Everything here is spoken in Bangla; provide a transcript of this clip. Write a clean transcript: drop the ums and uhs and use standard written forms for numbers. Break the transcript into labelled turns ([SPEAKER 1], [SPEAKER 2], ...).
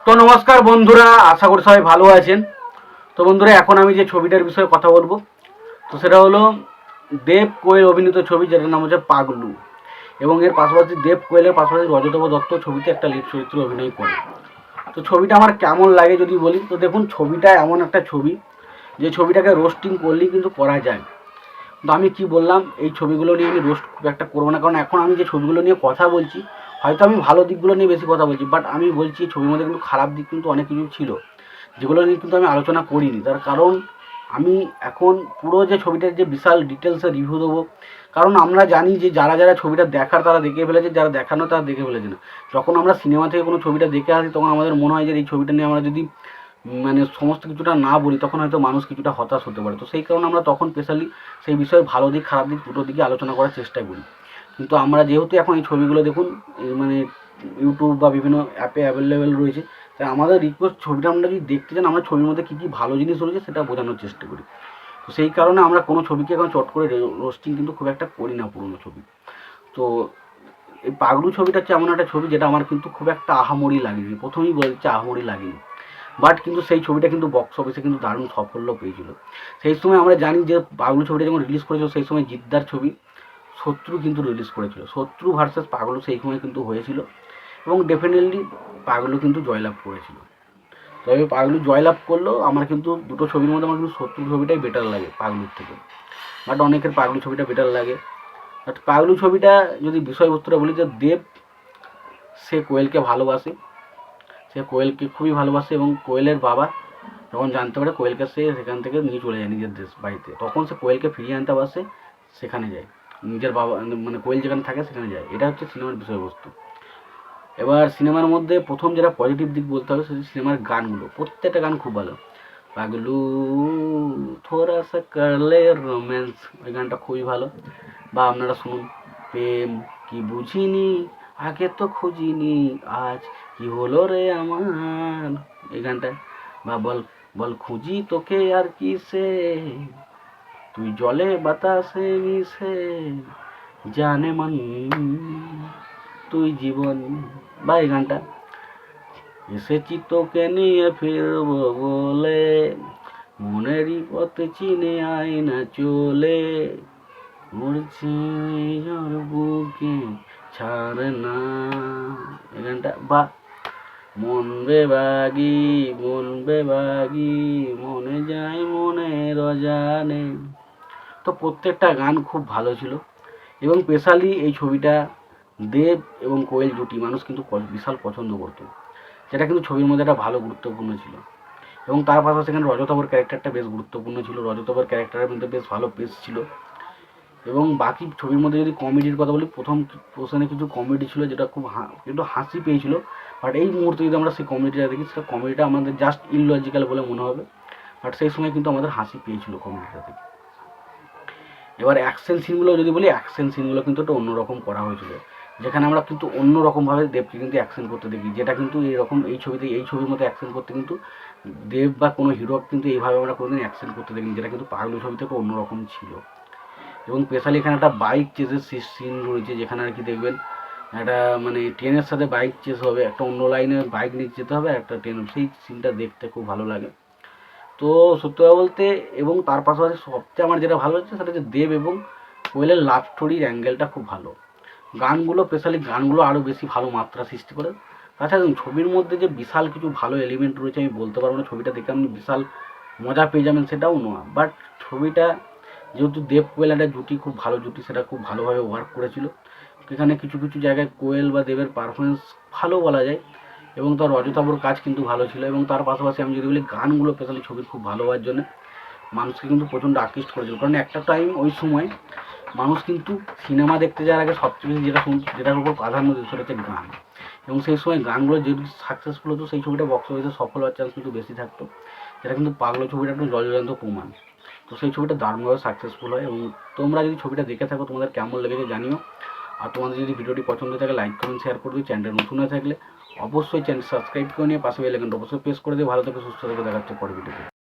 [SPEAKER 1] তো নমস্কার বন্ধুরা, আশা করি সবাই ভালো আছেন। তো বন্ধুরা, এখন আমি যে ছবিটার বিষয়ে কথা বলবো, তো সেটা হলো দেব কোয়েল অভিনীত ছবি, যেটার নাম হচ্ছে পাগলু। এবং এর পাশাপাশি দেব কোয়েলের পাশাপাশি রজতব দত্ত ছবিতে একটা লিড চরিত্রে অভিনয় করে। তো ছবিটা আমার কেমন লাগে যদি বলি, তো দেখুন, ছবিটা এমন একটা ছবি যে ছবিটাকে রোস্টিং করলেই কিন্তু করা যায়। তো আমি কি বললাম, এই ছবিগুলো নিয়ে আমি রোস্ট খুব একটা করবো না, কারণ এখন আমি যে ছবিগুলো নিয়ে কথা বলছি, হয়তো আমি ভালো দিকগুলো নিয়ে বেশি কথা বলছি, বাট আমি বলছি এই ছবির মধ্যে কিন্তু খারাপ দিক কিন্তু অনেক কিছু ছিল, যেগুলো নিয়ে কিন্তু আমি আলোচনা করিনি। তার কারণ আমি এখন পুরো যে ছবিটার যে বিশাল ডিটেলসে রিভিউ দেবো, কারণ আমরা জানি যে যারা যারা ছবিটা দেখার তারা দেখে ফেলেছে, যারা দেখানো তারা দেখে ফেলেছে না। যখন আমরা সিনেমা থেকে কোনো ছবিটা দেখে আসি, তখন আমাদের মনে হয় যে এই ছবিটা নিয়ে আমরা যদি মানে সমস্ত কিছুটা না বলি, তখন হয়তো মানুষ কিছুটা হতাশ হতে পারে। তো সেই কারণে আমরা তখন স্পেশালি সেই বিষয়ে ভালো দিক খারাপ দিক দুটো দিকে আলোচনা করার চেষ্টা করি। কিন্তু আমরা যেহেতু এখন এই ছবিগুলো দেখুন মানে ইউটিউব বা বিভিন্ন অ্যাপে অ্যাভেলেবেল রয়েছে, তাই আমাদের রিকোয়েস্ট, ছবিটা আমরা যদি দেখতে চান, আমরা ছবির মধ্যে কী কী ভালো জিনিস রয়েছে সেটা বোঝানোর চেষ্টা করি। তো সেই কারণে আমরা কোনো ছবিকে এখন চট করে রোস্টিং কিন্তু খুব একটা করি না পুরোনো ছবি। তো এই পাগলু ছবিটা হচ্ছে এমন একটা ছবি যেটা আমার কিন্তু খুব একটা আহামরি লাগেনি, প্রথমেই বলছি আহামরি লাগেনি। বাট কিন্তু সেই ছবিটা কিন্তু বক্স অফিসে কিন্তু দারুণ সাফল্য পেয়েছিল। সেই সময় আমরা জানি যে পাগলু ছবিটা যখন রিলিজ করেছিল, সেই সময় জিদ্দার ছবি শত্রু কিন্তু রিলিজ করেছিল। শত্রু ভার্সেস পাগলু সেই সময় কিন্তু হয়েছিল, এবং ডেফিনেটলি পাগলু কিন্তু জয়লাভ করেছিল। তবে পাগলু জয়লাভ করলেও আমার কিন্তু দুটো ছবির মধ্যে আমার কিন্তু শত্রু ছবিটাই বেটার লাগে পাগলুর থেকে। বাট অনেকের পাগলু ছবিটা বেটার লাগে। বাট পাগলু ছবিটা যদি বিষয়বস্তুটা বলি, যে দেব সে কোয়েলকে ভালোবাসে, সে কোয়েলকে খুবই ভালোবাসে, এবং কোয়েলের বাবা যখন জানতে পারে কোয়েলকে, সে সেখান থেকে নিয়ে চলে যায় নিজের দেশ বাড়িতে, তখন সে কোয়েলকে ফিরিয়ে আনতে বাসে সেখানে যায়, নিজের বাবা মানে কোয়েল যেখানে থাকে সেখানে যায়। এটা হচ্ছে সিনেমার বিষয়বস্তু। এবার সিনেমার মধ্যে প্রথম যেটা পজিটিভ দিক বলতে হবে, সেটা সিনেমার গানগুলো, প্রত্যেকটা গান খুব ভালো। পাগলু থোড়া সা করলে রোম্যান্স, ওই গানটা খুবই ভালো। বা আপনারা শুনুন, প্রেম কি বুঝিনি আগে তো খুঁজিনি, আজ কি হলো রে আমার, এই গানটা। বা বল বল খুঁজি তোকে আর কিসে, তুই জলে বাতাসে মিশে, জানে মন তুই জীবন, বা এই গানটা। এসেছি তোকে নিয়ে ফিরবো বলে, মনেরই পথে চিনে আয় না চলে, মরছি ওর বুকে ছাড় না, এই গানটা। বা মন বেবাগি মনে যায় মনের অজানে। তো প্রত্যেকটা গান খুব ভালো ছিল, এবং স্পেশালি এই ছবিটা দেব এবং কোয়েল জুটি মানুষ কিন্তু বিশাল পছন্দ করতো, যেটা কিন্তু ছবির মধ্যে একটা ভালো গুরুত্বপূর্ণ ছিল। এবং তার পাশাপাশি এখানে রজতাভর ক্যারেক্টারটা বেশ গুরুত্বপূর্ণ ছিল, রজতাভর ক্যারেক্টারের মধ্যে বেশ ভালো পেস ছিল। এবং বাকি ছবির মধ্যে যদি কমেডির কথা বলি, প্রথম পোর্শনে কিছু কমেডি ছিল যেটা খুব একটু হাসি পেয়েছিল। বাট এই মুহূর্তে যদি আমরা সেই কমেডিটা দেখি, সেটা কমেডিটা আমাদের জাস্ট ইললজিক্যাল বলে মনে হবে, বাট সেই সময় কিন্তু আমাদের হাসি পেয়েছিল কমেডিটা থেকে। এবার অ্যাকশন সিনগুলো যদি বলি, অ্যাকশন সিনগুলো কিন্তু একটা অন্যরকম করা হয়েছিল, যেখানে আমরা কিন্তু অন্যরকমভাবে দেবকে কিন্তু অ্যাকশন করতে দেখি, যেটা কিন্তু এরকম এই ছবিতে, এই ছবির মধ্যে অ্যাকশন করতে কিন্তু দেব বা কোনো হিরো কিন্তু এইভাবে আমরা কোনোদিন অ্যাকশন করতে দেখিনি, যেটা কিন্তু পাগলু ছবি থেকে অন্যরকম ছিল। এবং স্পেশালি এখানে একটা বাইক চেসের সিন রয়েছে, যেখানে আর কি দেখবেন একটা মানে ট্রেনের সাথে বাইক চেস হবে, একটা অন্য লাইনে বাইক নিয়ে যেতে হবে, একটা ট্রেন, সেই সিনটা দেখতে খুব ভালো লাগে। তো সত্যি কথা বলতে, এবং তার পাশাপাশি সবচেয়ে আমার যেটা ভালো হচ্ছে, সেটা হচ্ছে দেব এবং কোয়েলের লাভ স্টোরির অ্যাঙ্গেলটা খুব ভালো। গানগুলো, স্পেশালি গানগুলো আরও বেশি ভালো মাত্রা সৃষ্টি করে। তাছাড়া ছবির মধ্যে যে বিশাল কিছু ভালো এলিমেন্ট রয়েছে আমি বলতে পারবো না, ছবিটা দেখে আপনি বিশাল মজা পেয়ে যাবেন সেটাও নয়। বাট ছবিটা যেহেতু দেব কোয়েল একটা জুটি, খুব ভালো জুটি, সেটা খুব ভালোভাবে ওয়ার্ক করেছিল। এখানে কিছু কিছু জায়গায় কোয়েল বা দেবের পারফরমেন্স ভালো বলা যায়, এবং তার রজতাভর কাজ কিন্তু ভালো ছিল। এবং তার পাশাপাশি আমি যদি বলি, গানগুলো স্পেশালি ছবির খুব ভালো হওয়ার জন্য মানুষকে কিন্তু প্রচণ্ড আকৃষ্ট করেছিল, কারণ একটা টাইম ওই সময় মানুষ কিন্তু সিনেমা দেখতে যাওয়ার আগে সবচেয়ে বেশি যেটার উপর প্রাধান্য দিত সেটা হচ্ছে গান। এবং সেই সময় গানগুলো যদি সাকসেসফুল হতো, সেই ছবিটা বক্স অফিসে সফল হওয়ার চান্স কিন্তু বেশি থাকতো, যেটা কিন্তু পাগলা ছবিটা একটা জলজান্ত প্রমাণ। তো সেই ছবিটা দারুণভাবে সাকসেসফুল হয়। এবং তোমরা যদি ছবিটা দেখে থাকো, তোমাদের কেমন লেগেছে জানিও। আর তোমাদের যদি ভিডিওটি পছন্দ থাকে, লাইক কমেন্ট শেয়ার করে দিও। চ্যানেল নতুন হয়ে থাকলে অবশ্যই চ্যানেল সাবস্ক্রাইব করে নিয়ে পাশে বেল আইকনটা অবশ্যই প্রেস করে দিও। ভালো থেকে সুস্থ থেকে দেখাচ্ছে পরে ভিডিওতে।